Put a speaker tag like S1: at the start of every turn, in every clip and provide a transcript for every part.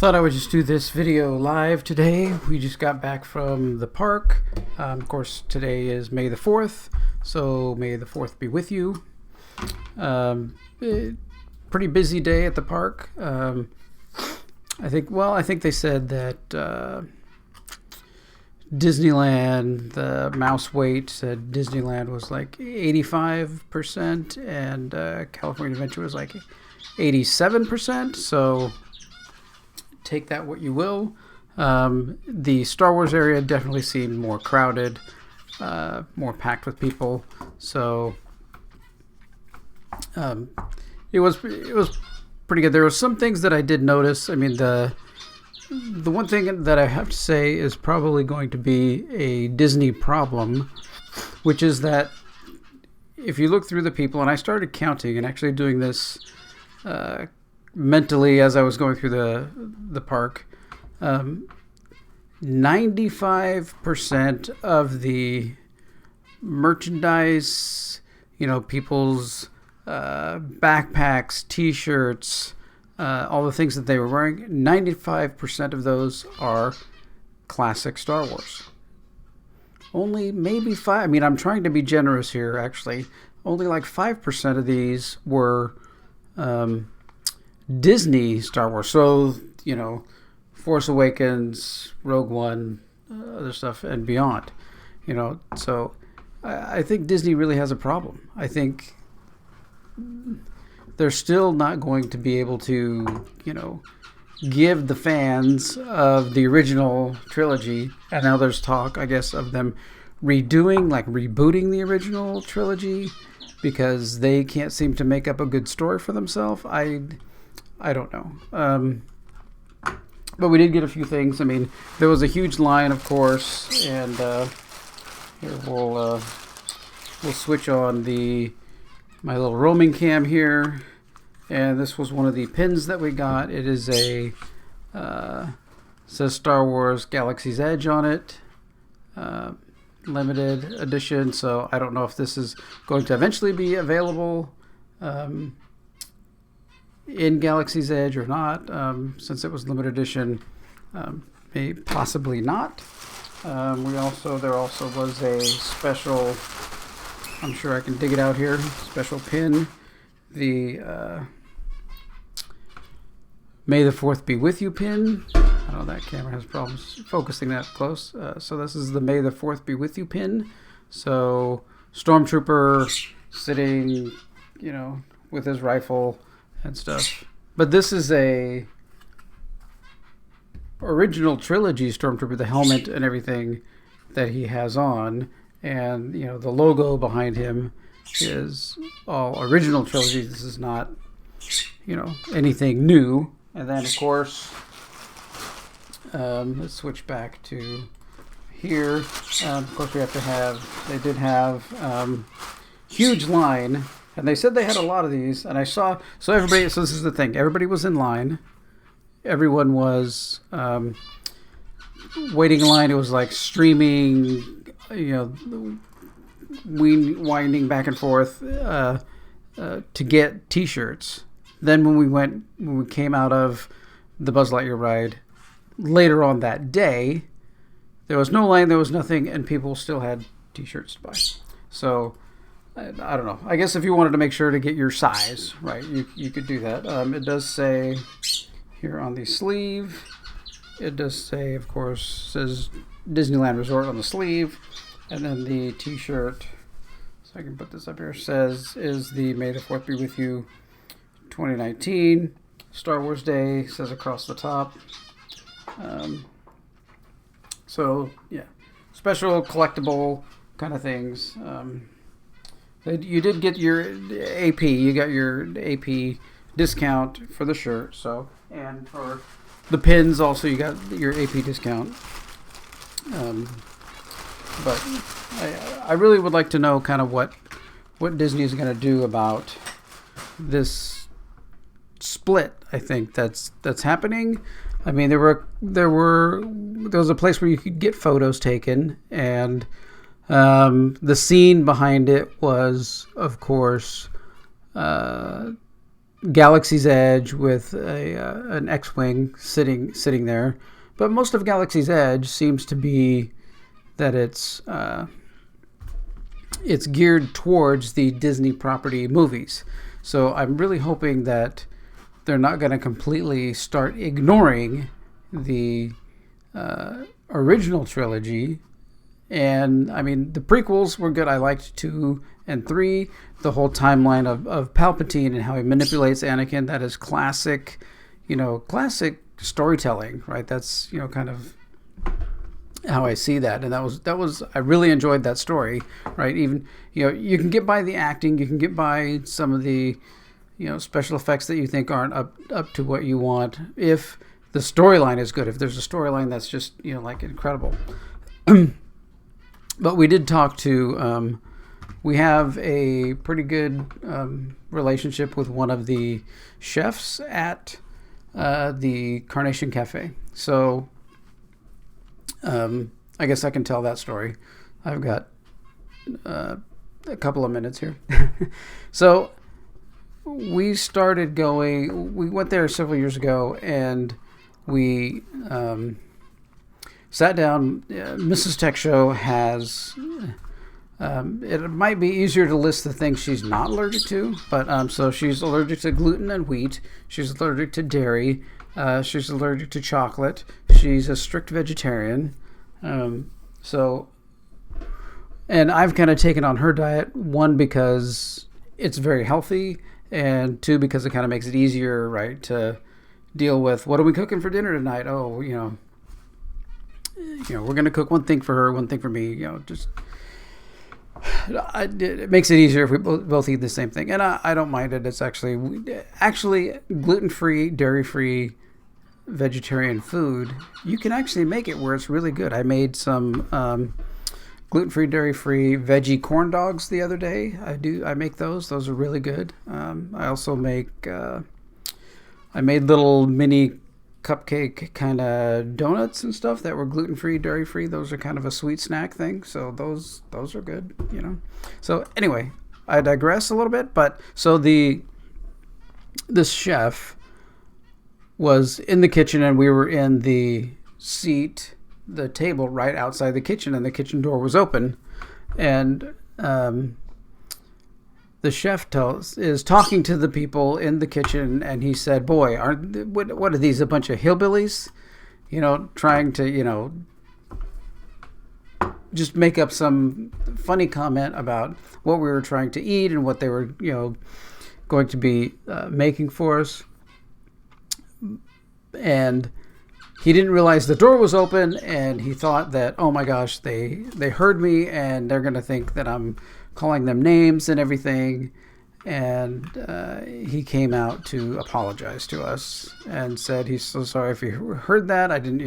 S1: Thought I would just do this video live today. We just got back from the park. Of course, today is May the 4th, so May the 4th be with you. Pretty busy day at the park. I think they said that Disneyland, the mouse weight said Disneyland was like 85% and California Adventure was like 87%. So take that what you will. The Star Wars area definitely seemed more crowded, more packed with people. So it was pretty good. There were some things that I did notice. I mean, the one thing that I have to say is probably going to be a Disney problem, which is that if you look through the people, and I started counting and actually doing this mentally as I was going through the park, 95% of the merchandise, people's backpacks, T-shirts, all the things that they were wearing, 95% of those are classic Star Wars. Only maybe 5, I mean, I'm trying to be generous here, actually. Only like 5% of these were Disney Star Wars. So, Force Awakens, Rogue One, other stuff, and beyond. So I think Disney really has a problem. I think they're still not going to be able to, give the fans of the original trilogy, and now there's talk, I guess, of them rebooting the original trilogy because they can't seem to make up a good story for themselves. I don't know. But we did get a few things. I mean, there was a huge line, of course, and here we'll switch on my little roaming cam here, and this was one of the pins that we got. It is says Star Wars Galaxy's Edge on it, limited edition. So I don't know if this is going to eventually be available in Galaxy's Edge or not, since it was limited edition. Possibly not. There also was a special, I'm sure I can dig it out here, special pin, the May the 4th be with you pin. I know that camera has problems focusing that close. So this is the May the 4th be with you pin. So Stormtrooper sitting, with his rifle and stuff. But this is a original trilogy Stormtrooper, the helmet and everything that he has on, and the logo behind him is all original trilogy. This is not anything new. And then of course, let's switch back to here. Of course, they did have huge line. And they said they had a lot of these, and I saw, so this is the thing, everybody was in line, everyone was waiting in line. It was like streaming, winding back and forth to get T-shirts. Then when we came out of the Buzz Lightyear ride later on that day, there was no line, there was nothing, and people still had T-shirts to buy. So I don't know. I guess if you wanted to make sure to get your size, right, you could do that. It does say here on the sleeve, it does say, of course, says Disneyland Resort on the sleeve. And then the T-shirt, so I can put this up here, is the May the 4th be with you 2019. Star Wars Day says across the top. So, yeah. Special collectible kind of things. You did get your AP. You got your AP discount for the shirt. So, and for the pins also, you got your AP discount. But I really would like to know kind of what Disney is going to do about this split. I think that's happening. I mean, there was a place where you could get photos taken, and the scene behind it was, of course, Galaxy's Edge with an X-wing sitting there, but most of Galaxy's Edge seems to be that it's geared towards the Disney property movies. So I'm really hoping that they're not going to completely start ignoring the original trilogy. And I mean, the prequels were good. I liked 2 and 3. The whole timeline of Palpatine and how he manipulates Anakin, that is classic, classic storytelling, right? That's, kind of how I see that. And that was I really enjoyed that story, right? Even, you can get by the acting, you can get by some of the, special effects that you think aren't up to what you want if the storyline is good. If there's a storyline that's just, like incredible. But we did talk to, we have a pretty good relationship with one of the chefs at the Carnation Cafe. So I guess I can tell that story. I've got a couple of minutes here. So we went there several years ago, and we sat down. Mrs. Tech Show has, it might be easier to list the things she's not allergic to, but so she's allergic to gluten and wheat. She's allergic to dairy. She's allergic to chocolate. She's a strict vegetarian. And I've kind of taken on her diet, 1, because it's very healthy, and 2, because it kind of makes it easier, right, to deal with, what are we cooking for dinner tonight? Oh, we're going to cook one thing for her, one thing for me, it makes it easier if we both eat the same thing. And I don't mind it. It's actually gluten-free, dairy-free, vegetarian food. You can actually make it where it's really good. I made some gluten-free, dairy-free veggie corn dogs the other day. I make those. Those are really good. I also I made little mini cupcake kind of donuts and stuff that were gluten-free, dairy-free. Those are kind of a sweet snack thing. So those are good, So anyway, I digress a little bit, but so this chef was in the kitchen, and we were in the table right outside the kitchen, and the kitchen door was open, and the chef is talking to the people in the kitchen, and he said, "Boy, what are these, a bunch of hillbillies? Trying to, just make up some funny comment about what we were trying to eat and what they were, going to be making for us." And he didn't realize the door was open, and he thought that, oh my gosh, they heard me, and they're going to think that I'm calling them names and everything. And he came out to apologize to us and said he's so sorry if you heard that. I didn't,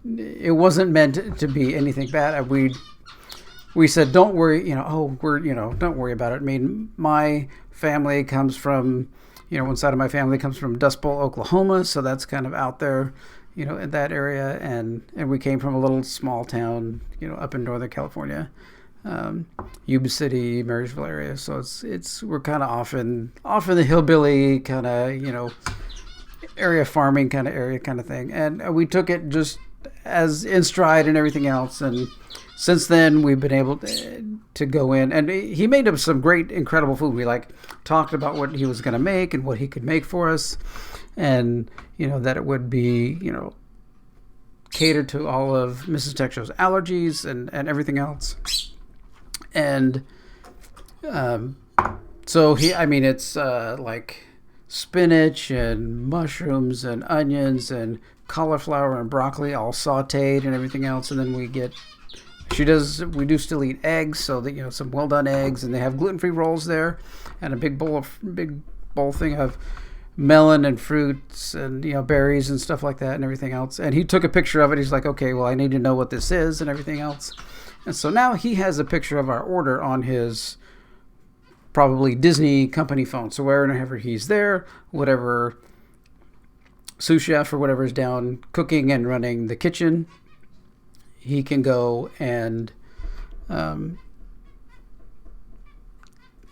S1: it wasn't meant to be anything bad. We said, don't worry, don't worry about it. I mean, my family comes from, one side of my family comes from Dust Bowl, Oklahoma, so that's kind of out there, in that area, and we came from a little small town, up in Northern California, Yuba City, Marysville area. So we're kind of off in the hillbilly kind of, area, farming kind of area kind of thing, and we took it just as in stride and everything else. And since then, we've been able to go in, and he made up some great, incredible food. We talked about what he was going to make and what he could make for us, and that it would be catered to all of Mrs. Tech Show's allergies and everything else. And so it's like spinach and mushrooms and onions and cauliflower and broccoli all sauteed and everything else, and then we do still eat eggs, so that some well done eggs, and they have gluten-free rolls there, and a big bowl thing of melon and fruits and berries and stuff like that and everything else. And he took a picture of it. He's like, okay, well, I need to know what this is and everything else. And so now he has a picture of our order on his probably Disney company phone. So wherever he's there, whatever sous chef or whatever is down cooking and running the kitchen, he can go and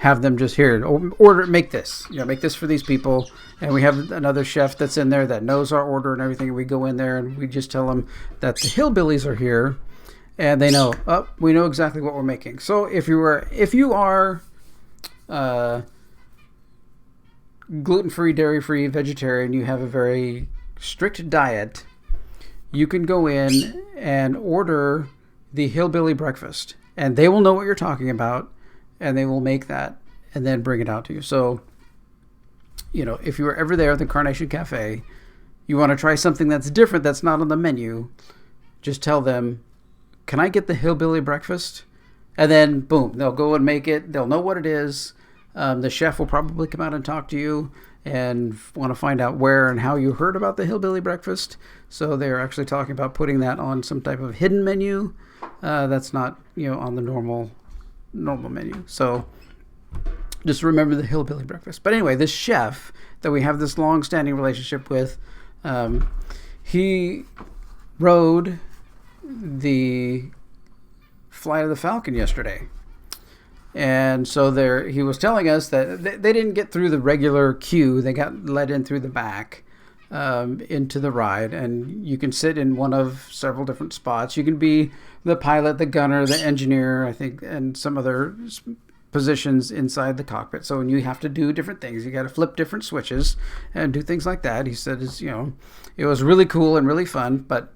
S1: have them just here order, make this, make this for these people. And we have another chef that's in there that knows our order and everything. We go in there and we just tell them that the Hillbillies are here, and they know, we know exactly what we're making. So if you are gluten-free, dairy-free, vegetarian, you have a very strict diet, you can go in and order the Hillbilly Breakfast, and they will know what you're talking about, and they will make that and then bring it out to you. So, if you were ever there at the Carnation Cafe, you want to try something that's different, that's not on the menu, just tell them, can I get the Hillbilly Breakfast? And then, boom, they'll go and make it. They'll know what it is. The chef will probably come out and talk to you and want to find out where and how you heard about the Hillbilly Breakfast. So they're actually talking about putting that on some type of hidden menu that's not, on the normal menu. So just remember the Hillbilly Breakfast. But anyway, this chef that we have this long-standing relationship with, he rode the flight of the Falcon yesterday. And so he was telling us that they didn't get through the regular queue. They got let in through the back into the ride. And you can sit in one of several different spots. You can be the pilot, the gunner, the engineer, I think, and some other positions inside the cockpit. So when you have to do different things, you got to flip different switches and do things like that. He said, it was really cool and really fun. But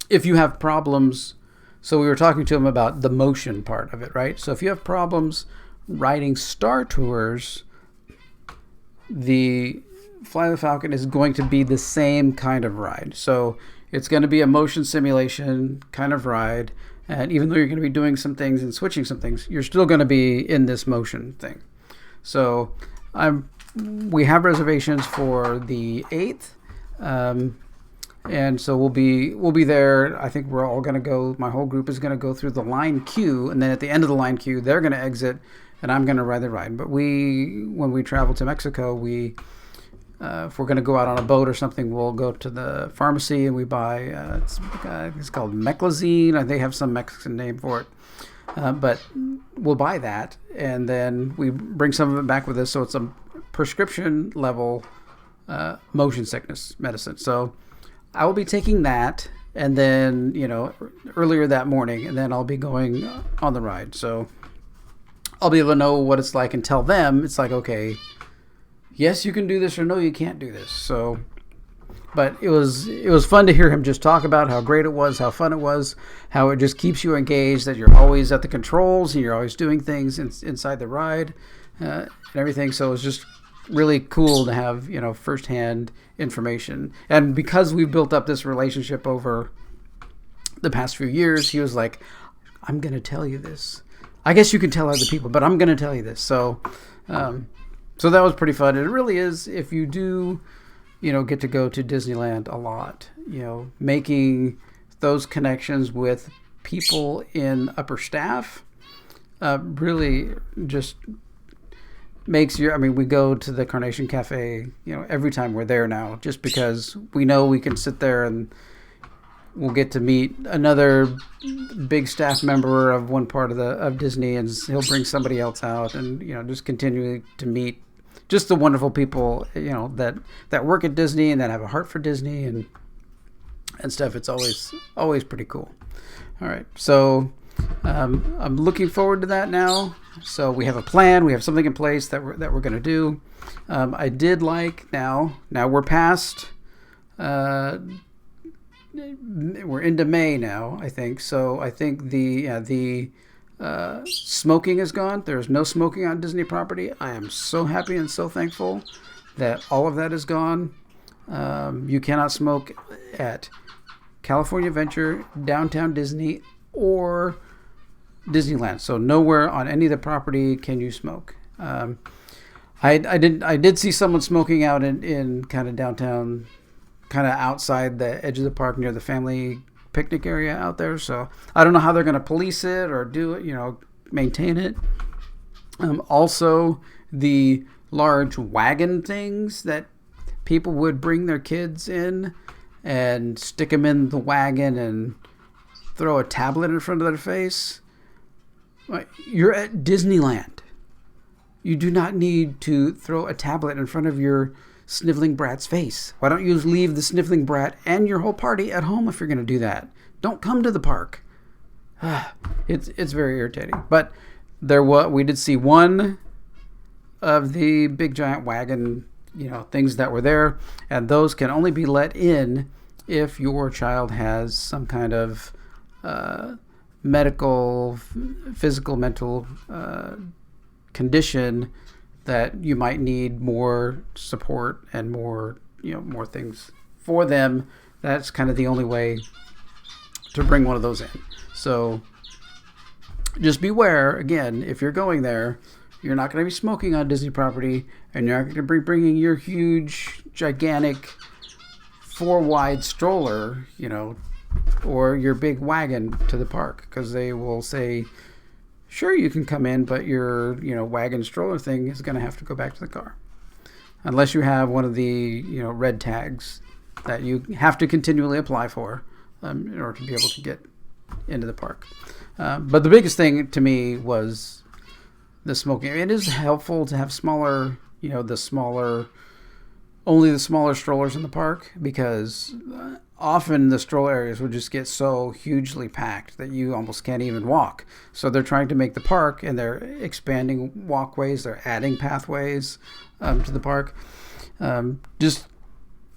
S1: if you have problems, so we were talking to him about the motion part of it, right? So if you have problems riding Star Tours, the Fly the Falcon is going to be the same kind of ride. So it's going to be a motion simulation kind of ride. And even though you're going to be doing some things and switching some things, you're still going to be in this motion thing. So we have reservations for the 8th. And so we'll be there. I think we're all going to go. My whole group is going to go through the line queue, and then at the end of the line queue, they're going to exit, and I'm going to ride the ride. But when we travel to Mexico, if we're going to go out on a boat or something, we'll go to the pharmacy and we buy. It's called Meclizine. They have some Mexican name for it, but we'll buy that, and then we bring some of it back with us. So it's a prescription level motion sickness medicine. So I will be taking that, and then, earlier that morning, and then I'll be going on the ride. So I'll be able to know what it's like and tell them, it's like, okay, yes, you can do this, or no, you can't do this. So, but it was fun to hear him just talk about how great it was, how fun it was, how it just keeps you engaged, that you're always at the controls and you're always doing things inside the ride and everything. So it was just really cool to have, firsthand information. And because we've built up this relationship over the past few years, he was like, I'm going to tell you this. I guess you can tell other people, but I'm going to tell you this. So, so that was pretty fun. It really is, if you do, get to go to Disneyland a lot, making those connections with people in upper staff, really just makes we go to the Carnation Cafe, every time we're there now, just because we know we can sit there and we'll get to meet another big staff member of one part of Disney, and he'll bring somebody else out, and just continue to meet just the wonderful people that work at Disney and that have a heart for Disney and stuff. It's always pretty cool. All right, so I'm looking forward to that now. So we have a plan. We have something in place that we're going to do. I did like now we're past. We're into May now, I think. So I think the smoking is gone. There's no smoking on Disney property. I am so happy and so thankful that all of that is gone. You cannot smoke at California Adventure, Downtown Disney, or Disneyland. So nowhere on any of the property can you smoke. I did see someone smoking out in kind of downtown, kind of outside the edge of the park near the family picnic area out there. So I don't know how they're going to police it or do it, maintain it. Also, the large wagon things that people would bring their kids in and stick them in the wagon and throw a tablet in front of their face. You're at Disneyland. You do not need to throw a tablet in front of your sniveling brat's face. Why don't you leave the sniveling brat and your whole party at home if you're going to do that? Don't come to the park. It's very irritating. But we did see one of the big giant wagon, things that were there, and those can only be let in if your child has some kind of medical, physical, mental condition that you might need more support and more things for them. That's kind of the only way to bring one of those in. So just beware, again, if you're going there, you're not going to be smoking on Disney property, and you're not going to be bringing your huge, gigantic, 4-wide stroller, or your big wagon to the park, because they will say, sure, you can come in, but your, wagon stroller thing is going to have to go back to the car. Unless you have one of the, red tags that you have to continually apply for in order to be able to get into the park. But the biggest thing to me was the smoking. It is helpful to have smaller, only the smaller strollers in the park, because often the stroller areas would just get so hugely packed that you almost can't even walk. So they're trying to make the park, and they're expanding walkways, they're adding pathways to the park. Just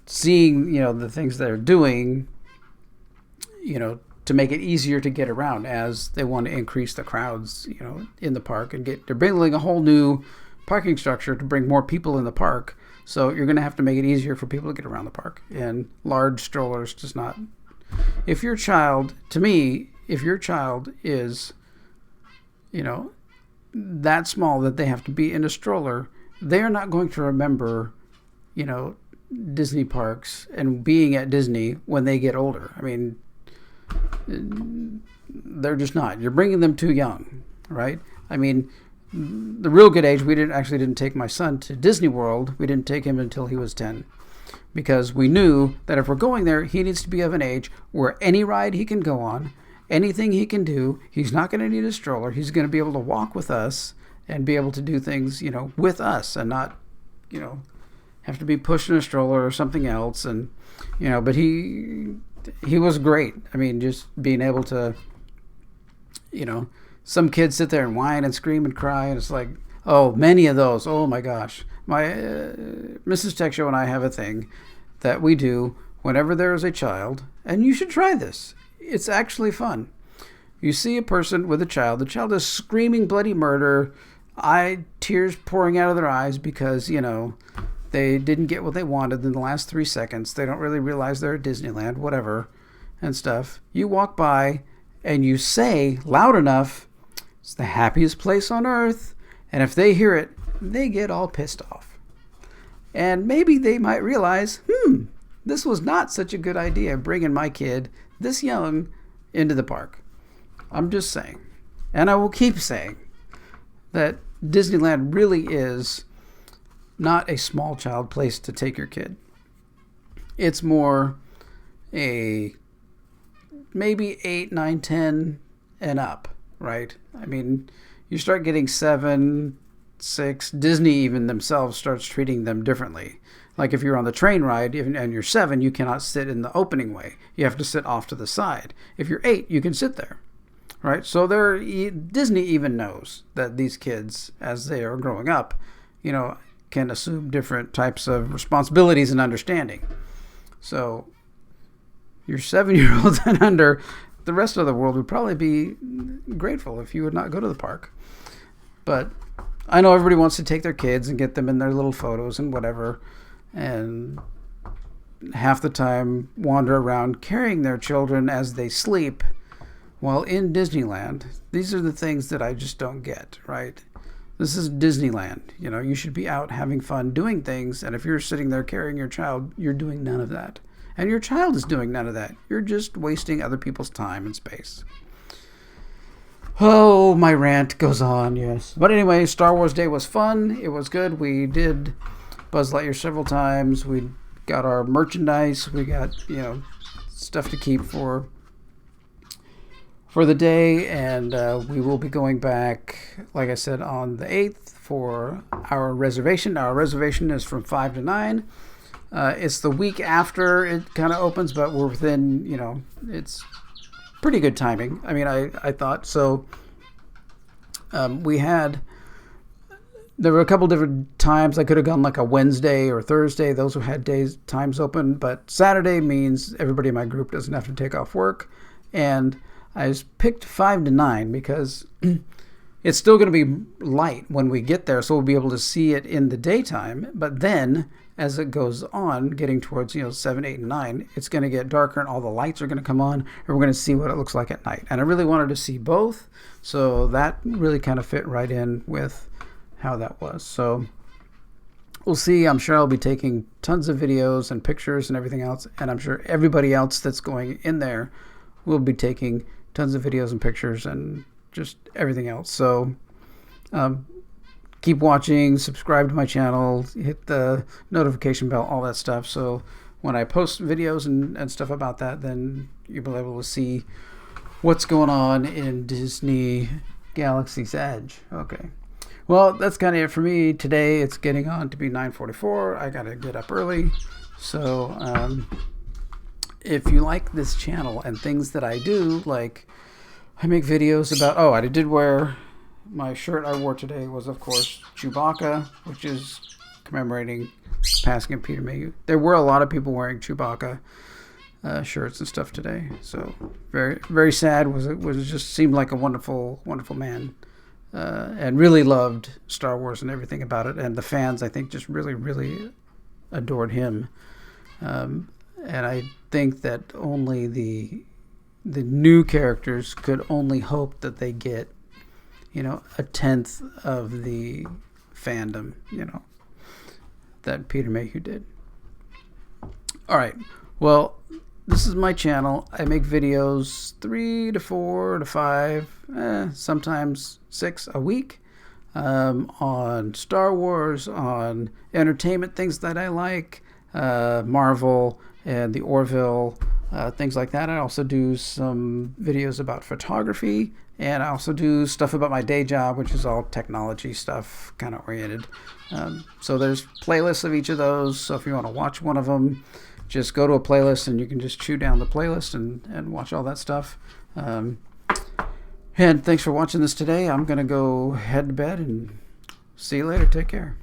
S1: seeing, the things they're doing, to make it easier to get around as they want to increase the crowds, in the park, and they're building a whole new parking structure to bring more people in the park. So you're going to have to make it easier for people to get around the park. And large strollers does not. If your child is, that small that they have to be in a stroller, they're not going to remember, Disney parks and being at Disney when they get older. I mean, they're just not. You're bringing them too young, right? I mean, the real good age, we didn't take my son to Disney World. We didn't take him until he was 10, because we knew that if we're going there, he needs to be of an age where any ride he can go on, anything he can do, he's not going to need a stroller. He's going to be able to walk with us and be able to do things, with us, and not, have to be pushed in a stroller or something else. And, but he was great. I mean, just being able to, some kids sit there and whine and scream and cry, and it's like, many of those. Oh my gosh. My Mrs. Tech Show and I have a thing that we do whenever there is a child, and you should try this. It's actually fun. You see a person with a child. The child is screaming bloody murder, tears pouring out of their eyes because, they didn't get what they wanted in the last 3 seconds. They don't really realize they're at Disneyland, whatever, and stuff. You walk by and you say loud enough, it's the happiest place on earth. And if they hear it, they get all pissed off. And maybe they might realize, this was not such a good idea, bringing my kid this young into the park. I'm just saying. And I will keep saying that Disneyland really is not a small child place to take your kid. It's more a maybe 8, 9, 10 and up, right? I mean, you start getting 7, 6, Disney even themselves starts treating them differently. Like if you're on the train ride and you're 7, you cannot sit in the opening way. You have to sit off to the side. If you're 8, you can sit there, right? So Disney even knows that these kids, as they are growing up, can assume different types of responsibilities and understanding. So your 7-year-olds and under, the rest of the world would probably be grateful if you would not go to the park. But I know everybody wants to take their kids and get them in their little photos and whatever, and half the time wander around carrying their children as they sleep while in Disneyland. These are the things that I just don't get, right? This is Disneyland. You should be out having fun, doing things, and if you're sitting there carrying your child, you're doing none of that. And your child is doing none of that. You're just wasting other people's time and space. Oh, my rant goes on, yes. But anyway, Star Wars Day was fun. It was good. We did Buzz Lightyear several times. We got our merchandise. We got, stuff to keep for for the day, and we will be going back, like I said, on the 8th for our reservation. Our reservation is from 5 to 9. It's the week after it kind of opens, but we're within, it's pretty good timing. I mean, I thought so. There were a couple different times. I could have gone like a Wednesday or Thursday. Those who had times open. But Saturday means everybody in my group doesn't have to take off work. And I just picked 5 to 9 because it's still going to be light when we get there. So we'll be able to see it in the daytime. But then as it goes on, getting towards 7, 8, and 9, it's going to get darker and all the lights are going to come on. And we're going to see what it looks like at night. And I really wanted to see both. So that really kind of fit right in with how that was. So we'll see. I'm sure I'll be taking tons of videos and pictures and everything else, and I'm sure everybody else that's going in there will be taking tons of videos and pictures and just everything else. So keep watching, subscribe to my channel, hit the notification bell, all that stuff, so when I post videos and stuff about that, then you'll be able to see what's going on in Disney Galaxy's Edge. Okay. Well, that's kind of it for me today. It's getting on to be 9:44. I gotta get up early. So if you like this channel and things that I do, like I make videos about, I did wear, my shirt I wore today was, of course, Chewbacca, which is commemorating passing of Peter Mayhew. There were a lot of people wearing Chewbacca shirts and stuff today. So very, very sad. Was just seemed like a wonderful, wonderful man. And really loved Star Wars and everything about it. And the fans, I think, just really, really adored him. And I think that only the new characters could only hope that they get, a tenth of the fandom, that Peter Mayhew did. All right. Well, this is my channel. I make videos 3 to 4 to 5, sometimes 6 a week, on Star Wars, on entertainment, things that I like, Marvel and the Orville, things like that. I also do some videos about photography, and I also do stuff about my day job, which is all technology stuff, kind of oriented. So there's playlists of each of those. So if you want to watch one of them, just go to a playlist and you can just chew down the playlist and watch all that stuff. And thanks for watching this today. I'm going to go head to bed and see you later. Take care.